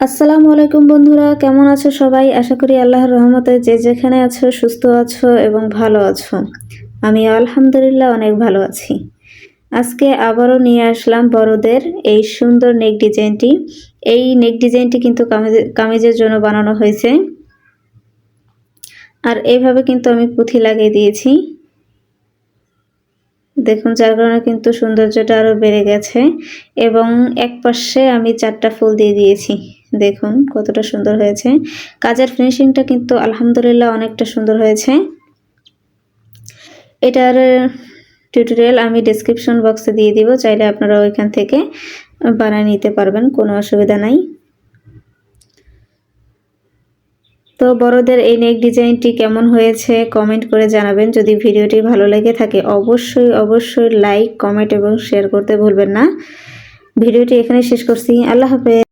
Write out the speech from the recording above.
আসসালামু আলাইকুম বন্ধুরা, কেমন আছো সবাই? আশা করি আল্লাহর রহমতে যে যেখানে আছো সুস্থ আছো এবং ভালো আছো। আমি আলহামদুলিল্লাহ অনেক ভালো আছি। আজকে আবারও নিয়ে আসলাম বড়দের এই সুন্দর নেক ডিজাইনটি। এই নেক ডিজাইনটি কিন্তু কামিজের জন্য বানানো হয়েছে। আর এইভাবে কিন্তু আমি পুঁথি লাগিয়ে দিয়েছি। দেখুন, যার কারণে কিন্তু সৌন্দর্যটা আরও বেড়ে গেছে এবং এক পাশে আমি 4টা ফুল দিয়ে দিয়েছি। দেখুন কতটা সুন্দর হয়েছে। কাজের ফিনিশিংটা কিন্তু আলহামদুলিল্লাহ অনেকটা সুন্দর হয়েছে। এটার টিউটোরিয়াল আমি ডেসক্রিপশন বক্সে দিয়ে দিব, চাইলে আপনারা ওইখান থেকে বানিয়ে নিতে পারবেন, কোনো অসুবিধা নাই। তো বড়দের এই নেক ডিজাইনটি কেমন হয়েছে কমেন্ট করে জানাবেন। যদি ভিডিওটি ভালো লেগে থাকে অবশ্যই লাইক, কমেন্ট এবং শেয়ার করতে ভুলবেন না। ভিডিওটি এখানে শেষ করছি। আল্লাহ হাফেজ।